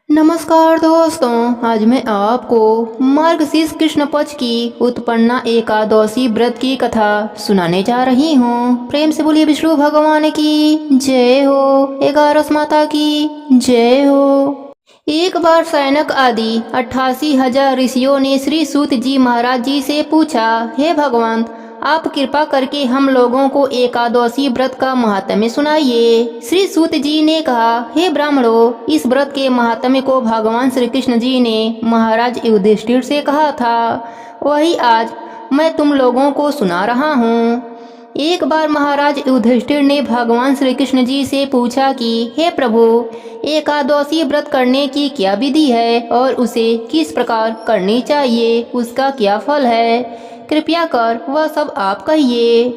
नमस्कार दोस्तों, आज मैं आपको मार्गशीर्ष कृष्ण पक्ष की उत्पन्ना एकादशी व्रत की कथा सुनाने जा रही हूँ। प्रेम से बोलिए विष्णु भगवान की जय हो, 11 माता की जय हो। एक बार सैनक आदि 88,000 ऋषियों ने श्री सूत जी महाराज जी से पूछा, हे भगवान, आप कृपा करके हम लोगों को एकादशी व्रत का महात्म्य सुनाइए। श्री सूत जी ने कहा, हे ब्राह्मणों, इस व्रत के महात्म्य को भगवान श्री कृष्ण जी ने महाराज युधिष्ठिर से कहा था, वही आज मैं तुम लोगों को सुना रहा हूँ। एक बार महाराज युधिष्ठिर ने भगवान श्री कृष्ण जी से पूछा कि हे प्रभु, एकादशी व्रत करने की क्या विधि है और उसे किस प्रकार करनी चाहिए, उसका क्या फल है, कृपया कर वह सब आप कहिए।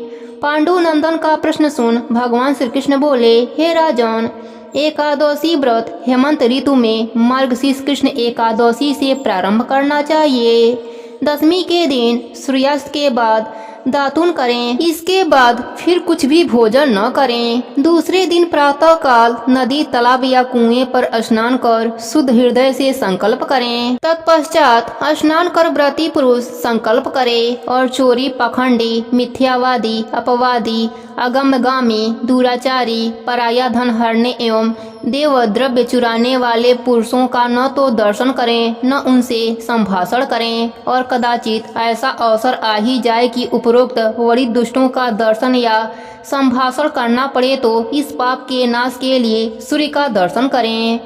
पांडु नंदन का प्रश्न सुन भगवान श्री कृष्ण बोले, हे राजन, एकादशी व्रत हेमंत ऋतु में मार्गशीर्ष कृष्ण एकादशी से प्रारंभ करना चाहिए। दशमी के दिन सूर्यास्त के बाद दातुन करें, इसके बाद फिर कुछ भी भोजन न करें। दूसरे दिन प्रातः काल नदी, तालाब या कुएं पर स्नान कर शुद्ध हृदय से संकल्प करें। तत्पश्चात स्नान कर व्रती पुरुष संकल्प करे और चोरी, पाखंडी, मिथ्यावादी, अपवादी, अगमगामी, दुराचारी, पराया धन हरने एवं देव द्रव्य चुराने वाले पुरुषों का न तो दर्शन करें न उनसे संभाषण करें, और कदाचित ऐसा अवसर आ ही जाए कि उपरोक्त वरिष्ठ दुष्टों का दर्शन या संभाषण करना पड़े तो इस पाप के नाश के लिए सूर्य का दर्शन करें।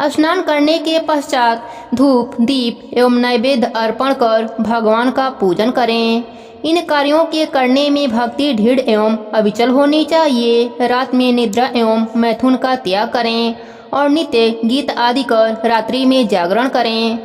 स्नान करने के पश्चात धूप, दीप एवं नैवेद्य अर्पण कर भगवान का पूजन करें। इन कार्यों के करने में भक्ति दृढ़ एवं अविचल होनी चाहिए। रात में निद्रा एवं मैथुन का त्याग करें और नित्य गीत आदि कर रात्रि में जागरण करें।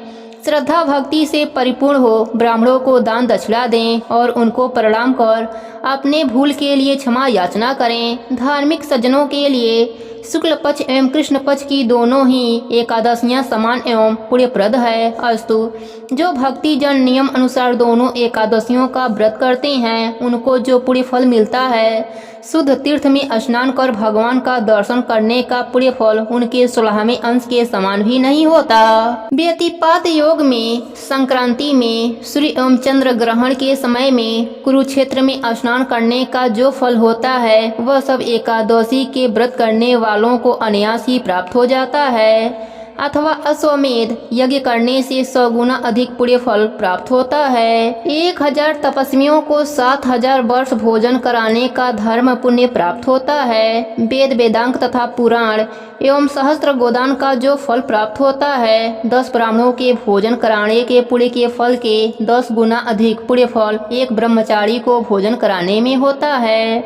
श्रद्धा भक्ति से परिपूर्ण हो ब्राह्मणों को दान दक्षिणा दें और उनको प्रणाम कर अपने भूल के लिए क्षमा याचना करें। धार्मिक सज्जनों के लिए शुक्ल पक्ष एवं कृष्ण पक्ष की दोनों ही एकादशियां समान एवं पुण्यप्रद है। अस्तु, जो भक्ति जन नियम अनुसार दोनों एकादशियों का व्रत करते हैं उनको जो पुण्य फल मिलता है, शुद्ध तीर्थ में स्नान कर भगवान का दर्शन करने का पुण्य फल उनके 16वें अंश के समान भी नहीं होता। व्यतिपात योग में संक्रांति में सूर्य एवं चंद्र ग्रहण के समय में कुरुक्षेत्र में स्नान करने का जो फल होता है वह सब एकादशी के व्रत करने वालों को अनायास ही प्राप्त हो जाता है, अथवा अश्वमेध यज्ञ करने से 100 गुना अधिक पुण्य फल प्राप्त होता है। 1000 तपस्वियों को 7000 वर्ष भोजन कराने का धर्म पुण्य प्राप्त होता है। वेद, वेदांग तथा पुराण एवं सहस्त्र गोदान का जो फल प्राप्त होता है, 10 ब्राह्मणों के भोजन कराने के पुण्य के फल के 10 गुना अधिक पुण्य फल एक ब्रह्मचारी को भोजन कराने में होता है,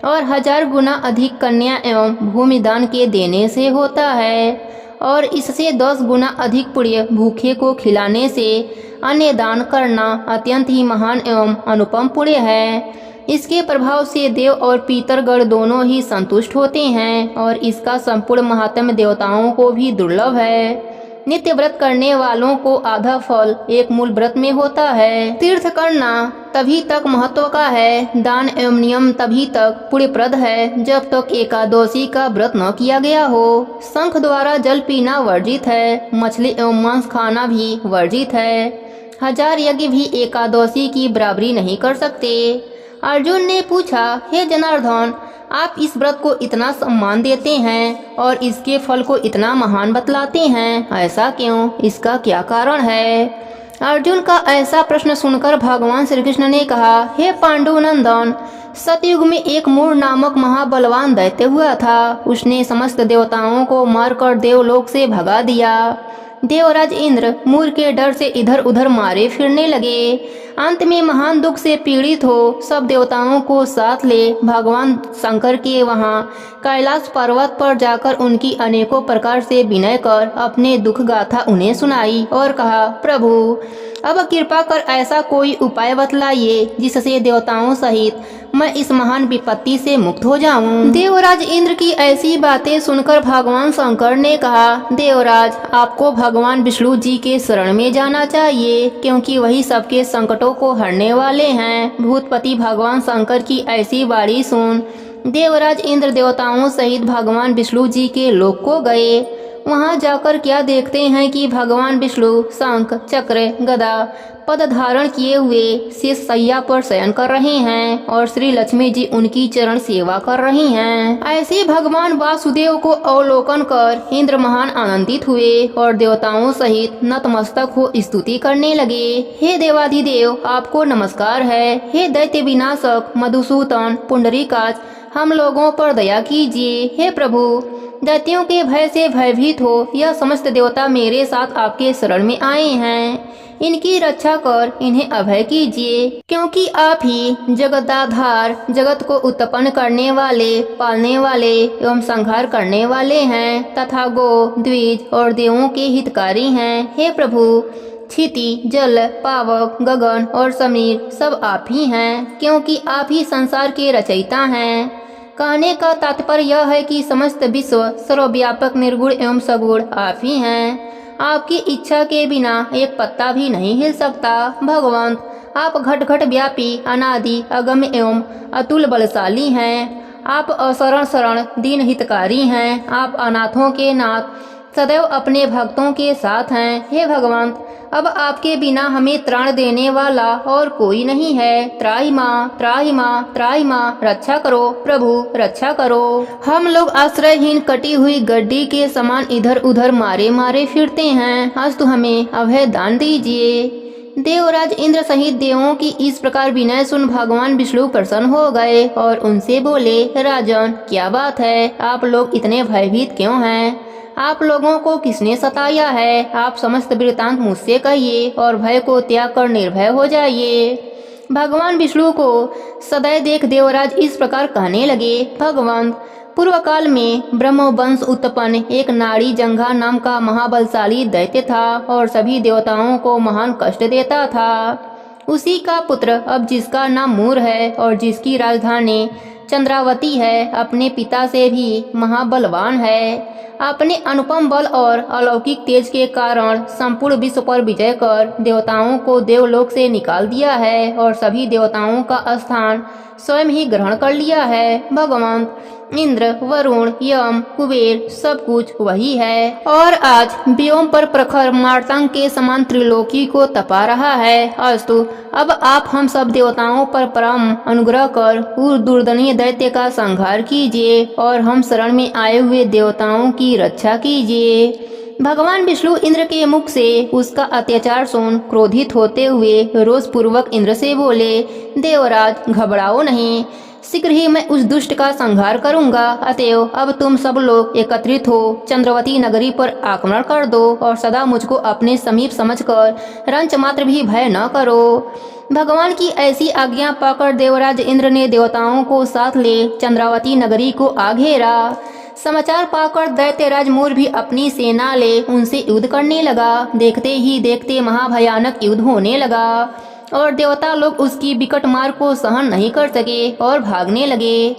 और 1000 गुना अधिक कन्या एवं भूमि दान के देने से होता है, और इससे 10 गुना अधिक पुण्य भूखे को खिलाने से अन्य दान करना अत्यंत ही महान एवं अनुपम पुण्य है। इसके प्रभाव से देव और पितरगण दोनों ही संतुष्ट होते हैं और इसका संपूर्ण महात्म्य देवताओं को भी दुर्लभ है। नित्य व्रत करने वालों को आधा फल एक मूल व्रत में होता है। तीर्थ करना तभी तक महत्व का है, दान एवं नियम तभी तक पुण्यप्रद है जब तक एकादशी का व्रत न किया गया हो। शंख द्वारा जल पीना वर्जित है, मछली एवं मांस खाना भी वर्जित है। 1000 यज्ञ भी एकादशी की बराबरी नहीं कर सकते। अर्जुन ने पूछा, हे जनार्दन, आप इस व्रत को इतना सम्मान देते हैं और इसके फल को इतना महान बतलाते हैं, ऐसा क्यों? इसका क्या कारण है? अर्जुन का ऐसा प्रश्न सुनकर भगवान श्री कृष्ण ने कहा, हे पांडुनंदन, सतयुग में एक मूर नामक महाबलवान दैत्य हुआ था। उसने समस्त देवताओं को मारकर देवलोक से भगा दिया। देवराज इंद्र मूर के डर से इधर उधर मारे फिरने लगे। अंत में महान दुख से पीड़ित हो सब देवताओं को साथ ले भगवान शंकर के वहां कैलाश पर्वत पर जाकर उनकी अनेकों प्रकार से विनय कर अपने दुख गाथा उन्हें सुनाई और कहा, प्रभु, अब कृपा कर ऐसा कोई उपाय बतलाइए जिससे देवताओं सहित मैं इस महान विपत्ति से मुक्त हो जाऊं। देवराज इंद्र की ऐसी बातें सुनकर भगवान शंकर ने कहा, देवराज, आपको भगवान विष्णु जी के शरण में जाना चाहिए क्योंकि वही सबके संकटों को हरने वाले हैं। भूतपति भगवान शंकर की ऐसी वाणी सुन देवराज इंद्र देवताओं सहित भगवान विष्णु जी के लोक को गए वहां जाकर क्या देखते हैं कि भगवान विष्णु शंख चक्र गदा पद धारण किए हुए शेष सैया पर शयन कर रहे हैं और श्री लक्ष्मी जी उनकी चरण सेवा कर रही हैं। ऐसे भगवान वासुदेव को अवलोकन कर इंद्र महान आनंदित हुए और देवताओं सहित नतमस्तक हो स्तुति करने लगे। हे देवाधिदेव, आपको नमस्कार है। हे दैत्य विनाशक मधुसूदन पुंडरीकाक्ष, हम लोगों पर दया कीजिए। हे प्रभु, दैत्यों के भय से भयभीत हो यह समस्त देवता मेरे साथ आपके शरण में आए हैं। इनकी रक्षा कर इन्हें अभय कीजिए, क्योंकि आप ही जगदाधार, जगत को उत्पन्न करने वाले, पालने वाले एवं संहार करने वाले हैं तथा गो द्विज और देवों के हितकारी हैं। हे प्रभु, क्षिति जल पावक गगन और समीर सब आप ही हैं, क्योंकि आप ही संसार के रचयिता हैं। कहने का तात्पर्य यह है कि समस्त विश्व सर्वव्यापक निर्गुण एवं सगुण आप ही हैं। आपकी इच्छा के बिना एक पत्ता भी नहीं हिल सकता। भगवंत, आप घट घट व्यापी अनादि अगम्य एवं अतुल बलशाली हैं। आप अशरण शरण दीन हितकारी हैं। आप अनाथों के नाथ, सदैव अपने भक्तों के साथ हैं। हे भगवंत, अब आपके बिना हमें त्राण देने वाला और कोई नहीं है। त्राहि माँ, त्राहि माँ, त्राहि माँ, रक्षा करो प्रभु, रक्षा करो। हम लोग आश्रयहीन कटी हुई गड्डी के समान इधर उधर मारे मारे फिरते हैं। अस्तु हमें अभय दान दीजिए। देवराज इंद्र सहित देवों की इस प्रकार विनय सुन भगवान विष्णु प्रसन्न हो गए और उनसे बोले, राजन, क्या बात है, आप लोग इतने भयभीत क्यों हैं? आप लोगों को किसने सताया है? आप समस्त वृत्तांत मुझसे कहिए और भय को त्याग कर निर्भय हो जाइए। भगवान विष्णु को सदैव देख देवराज इस प्रकार कहने लगे, भगवंत, पूर्व काल में ब्रह्मवंश उत्पन्न एक नाड़ी जंघा नाम का महाबलशाली दैत्य था और सभी देवताओं को महान कष्ट देता था। उसी का पुत्र अब जिसका नाम मूर है और जिसकी राजधानी चंद्रावती है, अपने पिता से भी महाबलवान है। अपने अनुपम बल और अलौकिक तेज के कारण संपूर्ण विश्व पर विजय कर देवताओं को देवलोक से निकाल दिया है और सभी देवताओं का स्थान स्वयं ही ग्रहण कर लिया है। भगवंत, इंद्र, वरुण, यम, कुबेर सब कुछ वही है और आज व्योम पर प्रखर मार्तांग के समान त्रिलोकी को तपा रहा है। अस्तु, अब आप हम सब देवताओं पर परम अनुग्रह कर उस दुर्दनीय दैत्य का संहार कीजिए और हम शरण में आए हुए देवताओं की रक्षा कीजिए। भगवान विष्णु इंद्र के मुख से उसका अत्याचार सुन क्रोधित होते हुए रोष पूर्वक इंद्र से बोले, देवराज, घबराओ नहीं, शीघ्र ही मैं उस दुष्ट का संहार करूंगा। अतएव अब तुम सब लोग एकत्रित हो चंद्रवती नगरी पर आक्रमण कर दो और सदा मुझको अपने समीप समझकर रंच मात्र भी भय न करो। भगवान की ऐसी आज्ञा पाकर देवराज इंद्र ने देवताओं को साथ ले चंद्रावती नगरी को आ घेरा। समाचार पाकर दैत्यराज मूर भी अपनी सेना ले उनसे युद्ध करने लगा। देखते ही देखते महाभयानक युद्ध होने लगा और देवता लोग उसकी विकट मार को सहन नहीं कर सके और भागने लगे।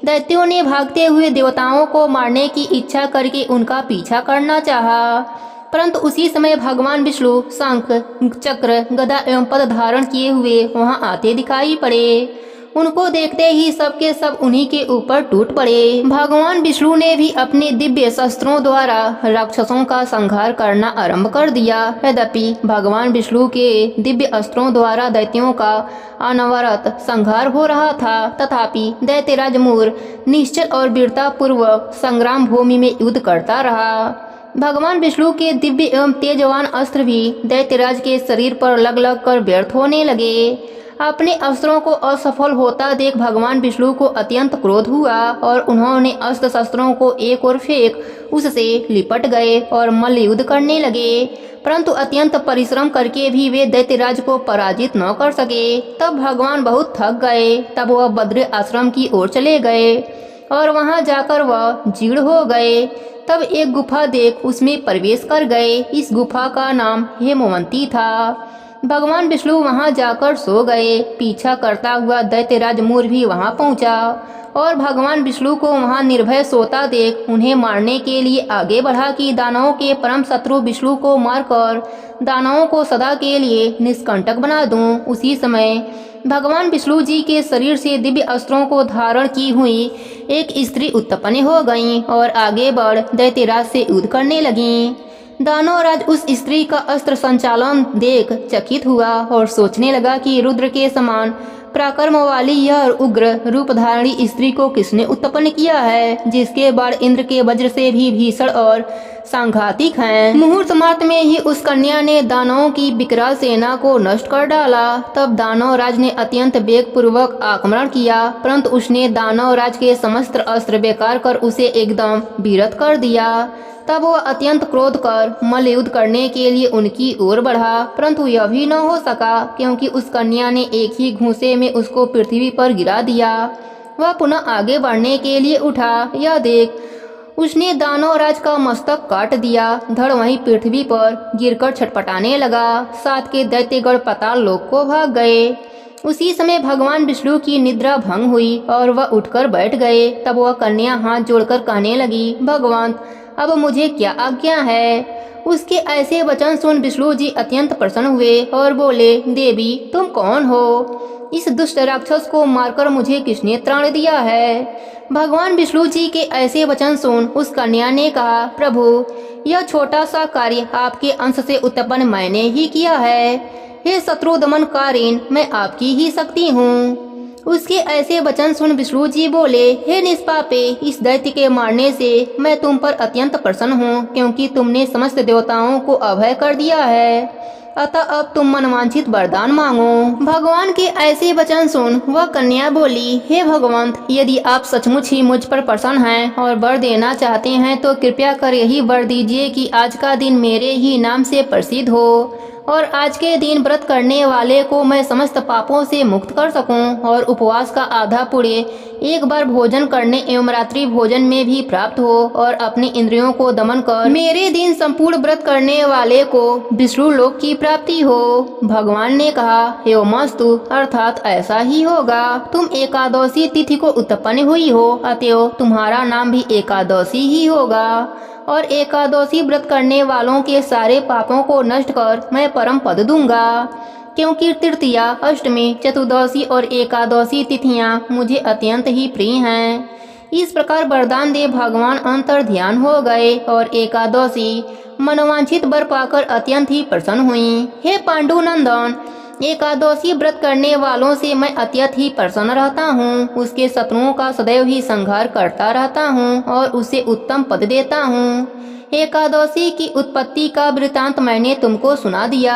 दैत्यों ने भागते हुए देवताओं को मारने की इच्छा करके उनका पीछा करना चाहा, परंतु उसी समय भगवान विष्णु शंख चक्र गदा एवं पद धारण किए हुए वहां आते दिखाई पड़े। उनको देखते ही सबके सब उन्हीं के ऊपर टूट पड़े। भगवान विष्णु ने भी अपने दिव्य शस्त्रों द्वारा राक्षसों का संहार करना आरंभ कर दिया। यद्यपि भगवान विष्णु के दिव्य अस्त्रों द्वारा दैत्यों का अनवरत संहार हो रहा था, तथापि दैत्यराज मूर निश्चल और वीरता पूर्वक संग्राम भूमि में युद्ध करता रहा। भगवान विष्णु के दिव्य एवं तेजवान अस्त्र भी दैत्यराज के शरीर पर लग लग कर व्यर्थ होने लगे। अपने अस्त्रों को असफल होता देख भगवान विष्णु को अत्यंत क्रोध हुआ और उन्होंने अस्त्र शस्त्रों को एक ओर फेंक उससे लिपट गए और मल्ल युद्ध करने लगे, परंतु अत्यंत परिश्रम करके भी वे दैत्यराज को पराजित न कर सके। तब भगवान बहुत थक गए। तब वह बद्र आश्रम की ओर चले गए और वहां जाकर वह जीर्ण हो गए। तब एक गुफा देख उसमें प्रवेश कर गए। इस गुफा का नाम हेमवंती था। भगवान विष्णु वहां जाकर सो गए। पीछा करता हुआ दैत्यराज मूर भी वहां पहुंचा और भगवान विष्णु को वहां निर्भय सोता देख उन्हें मारने के लिए आगे बढ़ा कि दानवों के परम शत्रु विष्णु को मारकर दानवों को सदा के लिए निष्कंटक बना दूं। उसी समय भगवान विष्णु जी के शरीर से दिव्य अस्त्रों को धारण की हुई एक स्त्री उत्पन्न हो गई और आगे बढ़ दैत्यराज से युद्ध करने लगी। दानवराज उस स्त्री का अस्त्र संचालन देख चकित हुआ और सोचने लगा कि रुद्र के समान पराक्रम वाली यह उग्र रूपधारणी स्त्री को किसने उत्पन्न किया है, जिसके बाण इंद्र के वज्र से भी भीषण और सांघातिक हैं। मुहूर्त मात्र में ही उस कन्या ने दानवों की विकराल सेना को नष्ट कर डाला। तब दानवराज ने अत्यंत वेग पूर्वक आक्रमण किया, परंतु उसने दानवराज के समस्त अस्त्र बेकार कर उसे एकदम विरत कर दिया। तब वह अत्यंत क्रोध कर मल्ल युद्ध करने के लिए उनकी ओर बढ़ा, परंतु यह भी न हो सका क्योंकि उस कन्या ने एक ही घूंसे में उसको पृथ्वी पर गिरा दिया। वह पुनः आगे बढ़ने के लिए उठा, यह देख उसने दानवराज का मस्तक काट दिया। धड़ वहीं पृथ्वी पर गिरकर छटपटाने लगा। साथ के दैत्यगण पाताल लोक को भाग गए। उसी समय भगवान विष्णु की निद्रा भंग हुई और वह उठकर बैठ गए। तब वह कन्या हाथ जोड़कर कहने लगी, भगवान अब मुझे क्या आज्ञा है। उसके ऐसे वचन सुन विष्णु जी अत्यंत प्रसन्न हुए और बोले, देवी तुम कौन हो? इस दुष्ट राक्षस को मारकर मुझे किसने त्राण दिया है? भगवान विष्णु जी के ऐसे वचन सुन उस कन्या ने कहा, प्रभु यह छोटा सा कार्य आपके अंश से उत्पन्न मैंने ही किया है। हे शत्रु दमनकारीन, मैं आपकी ही शक्ति हूँ। उसके ऐसे वचन सुन विष्णु जी बोले, हे निष्पापे, इस दैत्य के मारने से मैं तुम पर अत्यंत प्रसन्न हूँ, क्योंकि तुमने समस्त देवताओं को अभय कर दिया है। अतः अब तुम मनवांछित वरदान मांगो। भगवान के ऐसे वचन सुन वह कन्या बोली, हे भगवंत, यदि आप सचमुच ही मुझ पर प्रसन्न हैं और वर देना चाहते हैं तो कृपया कर यही वर दीजिए कि आज का दिन मेरे ही नाम से प्रसिद्ध हो और आज के दिन व्रत करने वाले को मैं समस्त पापों से मुक्त कर सकूं और उपवास का आधा पुण्य एक बार भोजन करने एवं रात्रि भोजन में भी प्राप्त हो और अपनी इंद्रियों को दमन कर मेरे दिन संपूर्ण व्रत करने वाले को विष्णु लोक की प्राप्ति हो। भगवान ने कहा, एवमस्तु, अर्थात ऐसा ही होगा। तुम एकादशी तिथि को उत्पन्न हुई हो, अतएव तुम्हारा नाम भी एकादशी ही होगा और एकादशी व्रत करने वालों के सारे पापों को नष्ट कर मैं परम पद दूंगा, क्योंकि तृतीया, अष्टमी, चतुर्दशी और एकादशी तिथियां मुझे अत्यंत ही प्रिय हैं। इस प्रकार वरदान दे भगवान अंतर ध्यान हो गए और एकादशी मनोवांछित वर पाकर अत्यंत ही प्रसन्न हुई। हे पांडुनंदन, एकादशी व्रत करने वालों से मैं अत्यंत ही प्रसन्न रहता हूँ। उसके शत्रुओं का सदैव ही संहार करता रहता हूँ और उसे उत्तम पद देता हूँ। एकादशी की उत्पत्ति का वृतांत मैंने तुमको सुना दिया।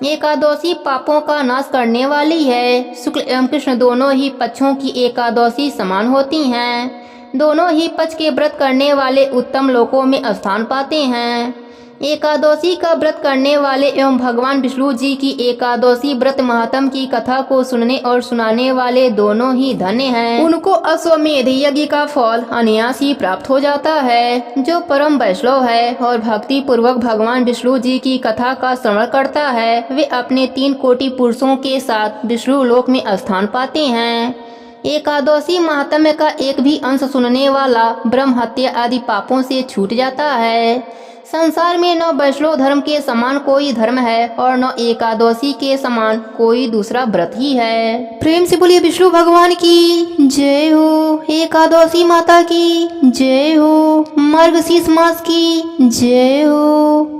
एकादशी पापों का नाश करने वाली है। शुक्ल एवं कृष्ण दोनों ही पक्षों की एकादशी समान होती हैं। दोनों ही पक्ष के व्रत करने वाले उत्तम लोकों में स्थान पाते हैं। एकादशी का व्रत करने वाले एवं भगवान विष्णु जी की एकादशी व्रत महात्म की कथा को सुनने और सुनाने वाले दोनों ही धन्य हैं। उनको अश्वमेध यज्ञ का फल अनायास ही प्राप्त हो जाता है। जो परम वैष्णव है और भक्ति पूर्वक भगवान विष्णु जी की कथा का श्रवण करता है, वे अपने 3 कोटि पुरुषों के साथ विष्णु लोक में स्थान पाते हैं। एकादशी महात्म्य का एक भी अंश सुनने वाला ब्रह्म हत्या आदि पापों से छूट जाता है। संसार में न वैष्णव धर्म के समान कोई धर्म है और न एकादशी के समान कोई दूसरा व्रत ही है। प्रेम से बोलिए विष्णु भगवान की जय हो, एकादशी माता की जय हो, मार्गशीर्ष मास की जय हो।